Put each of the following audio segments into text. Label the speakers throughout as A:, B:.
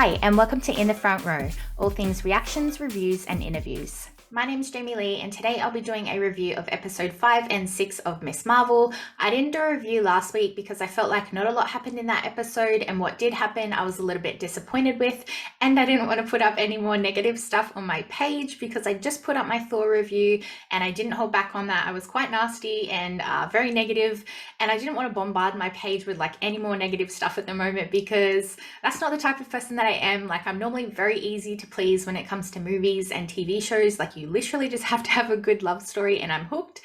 A: Hi, and welcome to In the Front Row, all things reactions, reviews, and interviews. My name's Jamie Lee, and today I'll be doing a review of episode 5 and 6 of Miss Marvel. I didn't do a review last week because I felt like not a lot happened in that episode, and what did happen I was a little bit disappointed with, and I didn't want to put up any more negative stuff on my page because I just put up my Thor review and I didn't hold back on that. I was quite nasty and very negative, and I didn't want to bombard my page with like any more negative stuff at the moment because that's not the type of person that I am. Like, I'm normally very easy to please when it comes to movies and TV shows. Like, you literally just have to have a good love story and I'm hooked.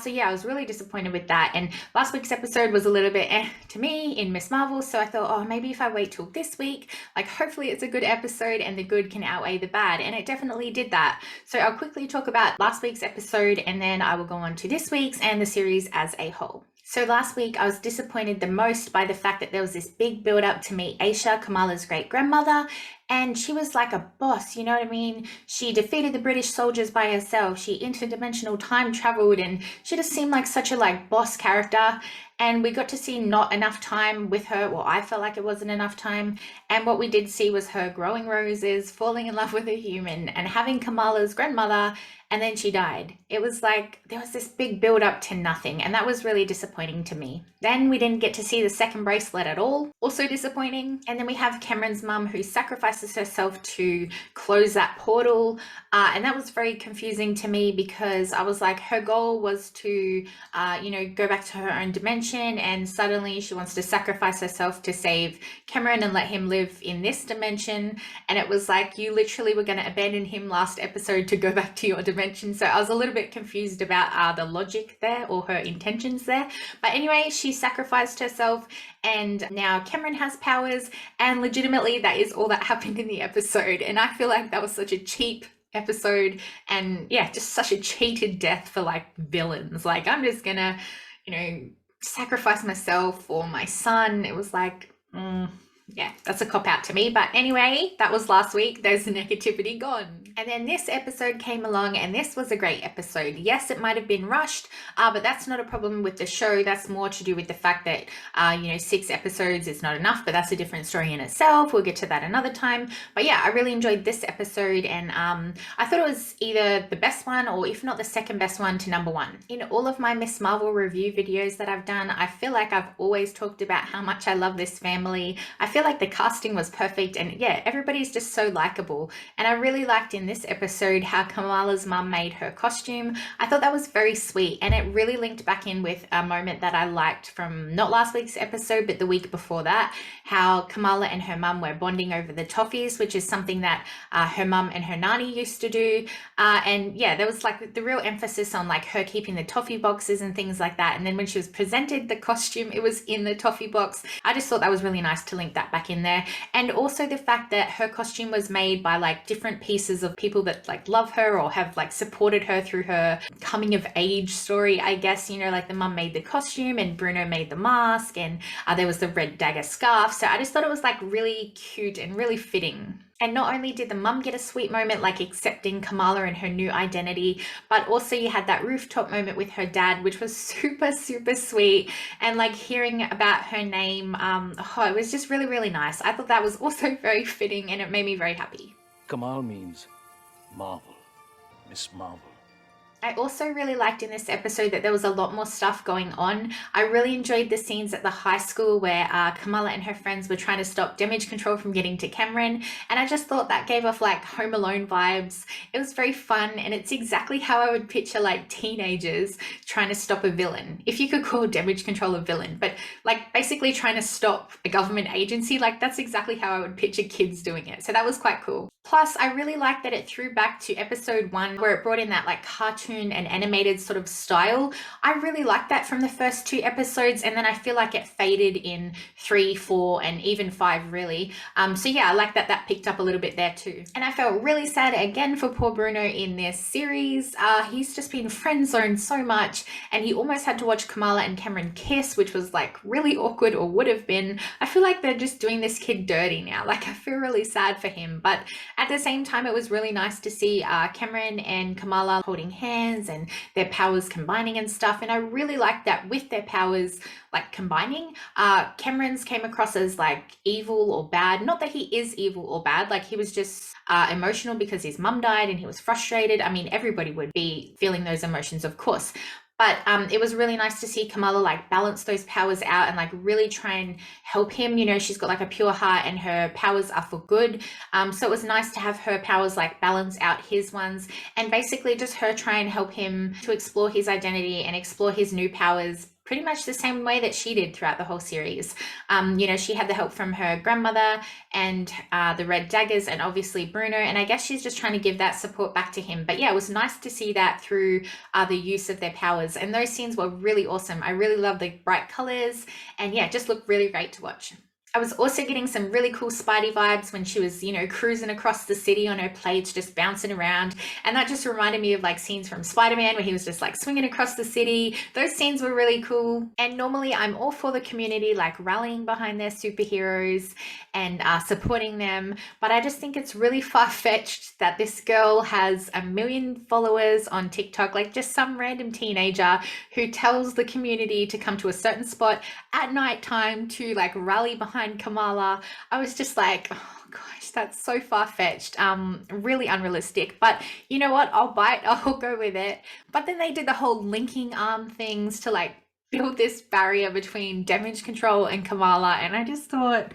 A: So yeah, I was really disappointed with that. And last week's episode was a little bit to me in Miss Marvel. So I thought, oh, maybe if I wait till this week, like hopefully it's a good episode and the good can outweigh the bad. And it definitely did that. So I'll quickly talk about last week's episode and then I will go on to this week's and the series as a whole. So last week I was disappointed the most by the fact that there was this big build up to meet Aisha, Kamala's great grandmother, and she was like a boss, you know what I mean? She defeated the British soldiers by herself. She interdimensional time traveled and she just seemed like such a boss character. And we got to see not enough time with her. Well, I felt like it wasn't enough time. And what we did see was her growing roses, falling in love with a human and having Kamala's grandmother, and then she died. It was like there was this big build up to nothing, and that was really disappointing to me. Then we didn't get to see the second bracelet at all, also disappointing. And then we have Cameron's mum who sacrifices herself to close that portal, and that was very confusing to me because I was like, her goal was to go back to her own dimension, and suddenly she wants to sacrifice herself to save Cameron and let him live in this dimension. And it was like, you literally were going to abandon him last episode to go back to your dimension. So I was a little bit confused about the logic there or her intentions there. But anyway, she sacrificed herself and now Cameron has powers, and legitimately that is all that happened in the episode. And I feel like that was such a cheap episode, and yeah, just such a cheated death for villains. Like, I'm just gonna sacrifice myself or my son. It was like, yeah, that's a cop out to me. But anyway, that was last week. There's the negativity gone. And then this episode came along, and this was a great episode. Yes, it might have been rushed, but that's not a problem with the show. That's more to do with the fact that, 6 episodes is not enough, but that's a different story in itself. We'll get to that another time. But yeah, I really enjoyed this episode, and I thought it was either the best one or if not the second best one to number 1. In all of my Miss Marvel review videos that I've done, I feel like I've always talked about how much I love this family. I feel like the casting was perfect, and yeah, everybody's just so likable. And I really liked in this episode how Kamala's mum made her costume. I thought that was very sweet, and it really linked back in with a moment that I liked from not last week's episode but the week before that, how Kamala and her mum were bonding over the toffees, which is something that her mum and her nanny used to do. And yeah, there was the real emphasis on her keeping the toffee boxes and things like that. And then when she was presented the costume, it was in the toffee box. I just thought that was really nice to link that back in there. And also the fact that her costume was made by different pieces of people that love her or have supported her through her coming of age story, I guess. The mum made the costume and Bruno made the mask, and there was the red dagger scarf. So I just thought it was really cute and really fitting. And not only did the mum get a sweet moment accepting Kamala and her new identity, but also you had that rooftop moment with her dad, which was super, super sweet. And hearing about her name, it was just really, really nice. I thought that was also very fitting, and it made me very happy.
B: Kamal means Marvel, Miss Marvel.
A: I also really liked in this episode that there was a lot more stuff going on. I really enjoyed the scenes at the high school where Kamala and her friends were trying to stop damage control from getting to Cameron, and I just thought that gave off Home Alone vibes. It was very fun, and it's exactly how I would picture teenagers trying to stop a villain, if you could call damage control a villain, but basically trying to stop a government agency. That's exactly how I would picture kids doing it. So that was quite cool. Plus, I really liked that it threw back to episode 1 where it brought in that cartoon and animated sort of style. I really liked that from the first 2 episodes, and then I feel like it faded in 3, 4, and even 5 really. So yeah, I like that picked up a little bit there too. And I felt really sad again for poor Bruno in this series. He's just been friend zoned so much, and he almost had to watch Kamala and Cameron kiss, which was really awkward, or would have been. I feel like they're just doing this kid dirty now. I feel really sad for him, but at the same time, it was really nice to see Cameron and Kamala holding hands hands and their powers combining and stuff. And I really like that with their powers like combining, Cameron's came across as like evil or bad. Not that he is evil or bad, like he was just emotional because his mum died and he was frustrated. I mean, everybody would be feeling those emotions, of course. But it was really nice to see Kamala like balance those powers out and like really try and help him. You know, she's got like a pure heart and her powers are for good. So it was nice to have her powers like balance out his ones, and basically just her try and help him to explore his identity and explore his new powers pretty much the same way that she did throughout the whole series. You know, she had the help from her grandmother and the red daggers and obviously Bruno, and I guess she's just trying to give that support back to him. But yeah, it was nice to see that through the use of their powers, and those scenes were really awesome. I really love the bright colors, and yeah, just looked really great to watch. I was also getting some really cool Spidey vibes when she was, you know, cruising across the city on her plates, just bouncing around. And that just reminded me of like scenes from Spider-Man where he was just like swinging across the city. Those scenes were really cool. And normally I'm all for the community, like rallying behind their superheroes and supporting them. But I just think it's really far-fetched that this girl has 1 million followers on TikTok, like just some random teenager who tells the community to come to a certain spot at night time to like rally behind Kamala. I was just like, oh gosh, that's so far-fetched, really unrealistic. But you know what, I'll bite, I'll go with it. But then they did the whole linking arm things to like build this barrier between damage control and Kamala, and I just thought,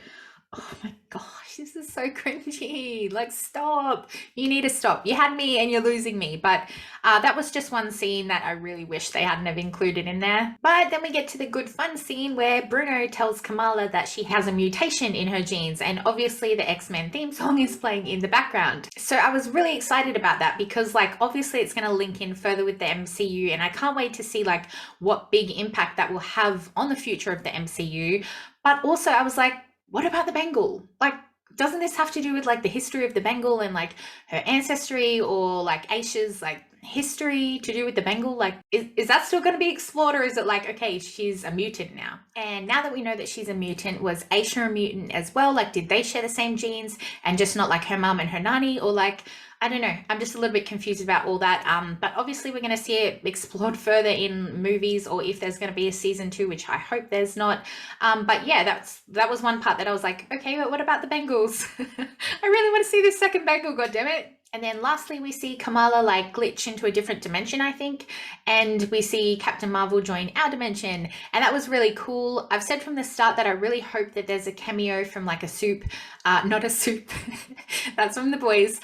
A: oh my gosh, this is so cringy. Like, stop. You need to stop. You had me and you're losing me. But that was just one scene that I really wish they hadn't have included in there. But then we get to the good fun scene where Bruno tells Kamala that she has a mutation in her genes, and obviously the X-Men theme song is playing in the background. So I was really excited about that because like obviously it's going to link in further with the MCU, and I can't wait to see like what big impact that will have on the future of the MCU. But also I was like, what about the Bengal? Like, doesn't this have to do with like the history of the Bengal and like her ancestry, or like Aisha's like history to do with the Bengal? Like, is that still going to be explored, or is it like, okay, she's a mutant now? And now that we know that she's a mutant, was Aisha a mutant as well? Like, did they share the same genes and just not like her mum and her nanny? Or like, I don't know. I'm just a little bit confused about all that. But obviously we're going to see it explored further in movies, or if there's going to be a season 2, which I hope there's not. But yeah, that was one part that I was like, okay, but what about the Bengals? I really want to see this second Bengal, goddammit. And then lastly, we see Kamala like glitch into a different dimension, I think. And we see Captain Marvel join our dimension. And that was really cool. I've said from the start that I really hope that there's a cameo from like a soup, not a soup, that's from the boys,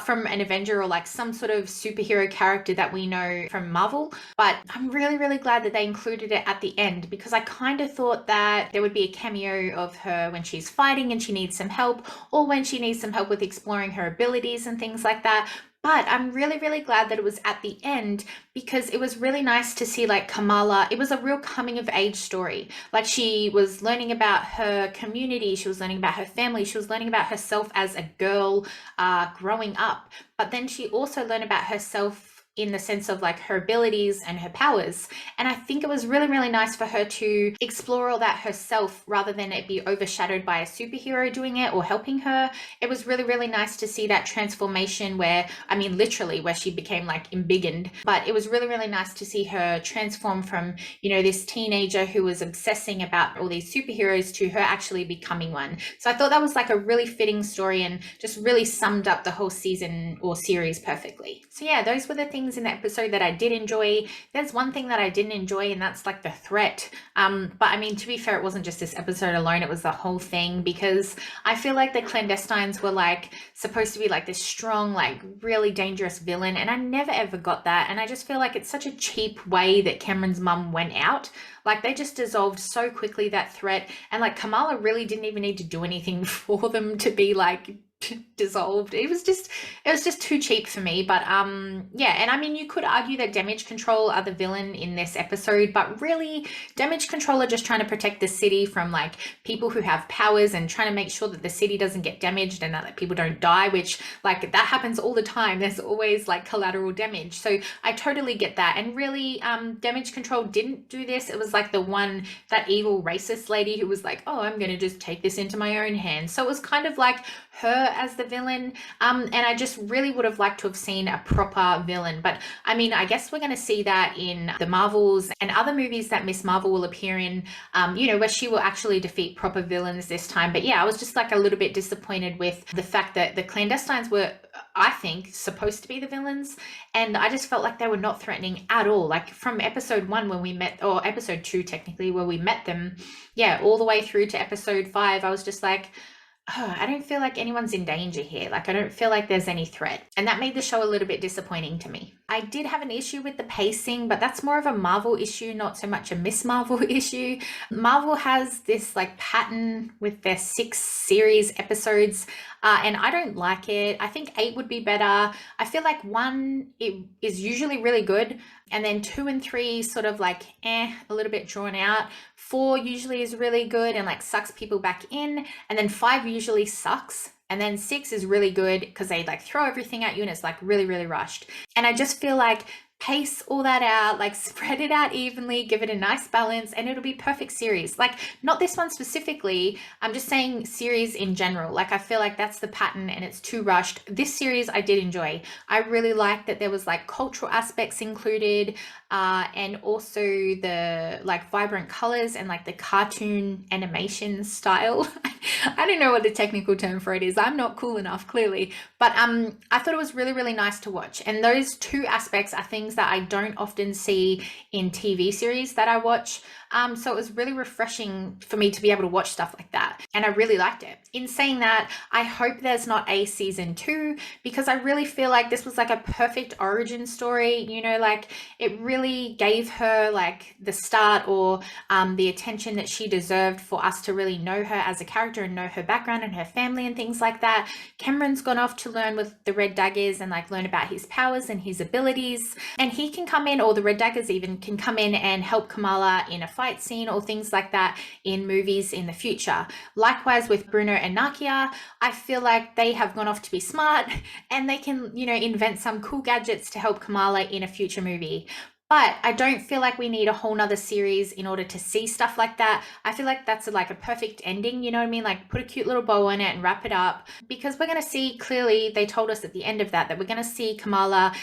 A: from an Avenger or like some sort of superhero character that we know from Marvel. But I'm really, really glad that they included it at the end, because I kind of thought that there would be a cameo of her when she's fighting and she needs some help, or when she needs some help with exploring her abilities and things like that. But I'm really, really glad that it was at the end, because it was really nice to see like Kamala. It was a real coming of age story. Like, she was learning about her community, she was learning about her family, she was learning about herself as a girl growing up. But then she also learned about herself in the sense of like her abilities and her powers. And I think it was really, really nice for her to explore all that herself rather than it be overshadowed by a superhero doing it or helping her. It was really, really nice to see that transformation where, I mean, literally where she became like embiggened. But it was really, really nice to see her transform from, you know, this teenager who was obsessing about all these superheroes to her actually becoming one. So I thought that was like a really fitting story and just really summed up the whole season or series perfectly. So yeah, those were the things in the episode that I did enjoy. There's one thing that I didn't enjoy, and that's like the threat. But I mean, to be fair, it wasn't just this episode alone, it was the whole thing, because I feel like the clandestines were like supposed to be like this strong, like really dangerous villain, and I never ever got that. And I just feel like it's such a cheap way that Cameron's mum went out. Like, they just dissolved so quickly, that threat, and like Kamala really didn't even need to do anything for them to be like dissolved. It was just too cheap for me. But yeah, and I mean, you could argue that Damage Control are the villain in this episode, but really Damage Control are just trying to protect the city from like people who have powers and trying to make sure that the city doesn't get damaged and that people don't die, which like that happens all the time. There's always like collateral damage. So I totally get that. And really Damage Control didn't do this. It was like that evil racist lady who was like, oh, I'm gonna just take this into my own hands. So it was kind of like her as the villain. And I just really would have liked to have seen a proper villain. But I mean, I guess we're going to see that in the Marvels and other movies that Miss Marvel will appear in, where she will actually defeat proper villains this time. But yeah, I was just like a little bit disappointed with the fact that the clandestines were, I think, supposed to be the villains. And I just felt like they were not threatening at all. Like from episode 1 when we met, or episode 2 technically, where we met them, yeah, all the way through to episode 5, I was just like, oh, I don't feel like anyone's in danger here. Like, I don't feel like there's any threat. And that made the show a little bit disappointing to me. I did have an issue with the pacing, but that's more of a Marvel issue, not so much a Miss Marvel issue. Marvel has this like pattern with their 6 series episodes, and I don't like it. I think 8 would be better. I feel like 1 it is usually really good, and then 2 and 3 sort of like a little bit drawn out. 4 usually is really good and like sucks people back in, and then 5 usually sucks, and then 6 is really good because they like throw everything at you and it's like really, really rushed. And I just feel like pace all that out, like spread it out evenly, give it a nice balance, and it'll be perfect series. Like, not this one specifically, I'm just saying series in general. Like, I feel like that's the pattern and it's too rushed. This series I did enjoy. I really liked that there was like cultural aspects included, and also the like vibrant colors and like the cartoon animation style. I don't know what the technical term for it is. I'm not cool enough, clearly. But I thought it was really, really nice to watch. And those 2 aspects are things that I don't often see in TV series that I watch. So it was really refreshing for me to be able to watch stuff like that. And I really liked it. In saying that, I hope there's not a season 2, because I really feel like this was like a perfect origin story. Like it really gave her like the start, or the attention that she deserved for us to really know her as a character and know her background and her family and things like that. Cameron's gone off to learn with the Red Daggers and like learn about his powers and his abilities. And he can come in, or the Red Daggers even can come in and help Kamala in a fight scene or things like that in movies in the future. Likewise with Bruno and Nakia, I feel like they have gone off to be smart and they can, invent some cool gadgets to help Kamala in a future movie. But I don't feel like we need a whole nother series in order to see stuff like that. I feel like that's like a perfect ending, you know what I mean? Like put a cute little bow on it and wrap it up, because we're going to see, clearly they told us at the end of that we're going to see Kamala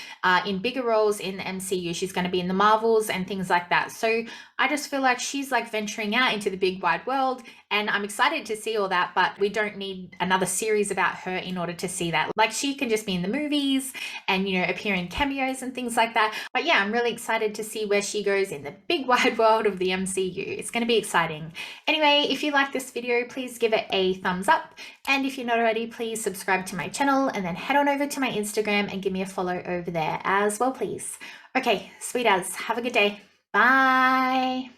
A: in bigger roles in the MCU. She's going to be in the Marvels and things like that. So I just feel like she's like venturing out into the big wide world, and I'm excited to see all that, but we don't need another series about her in order to see that. Like, she can just be in the movies and, appear in cameos and things like that. But yeah, I'm really excited to see where she goes in the big wide world of the MCU. It's going to be exciting. Anyway, if you like this video, please give it a thumbs up. And if you're not already, please subscribe to my channel, and then head on over to my Instagram and give me a follow over there as well, please. Okay, sweet as. Have a good day. Bye.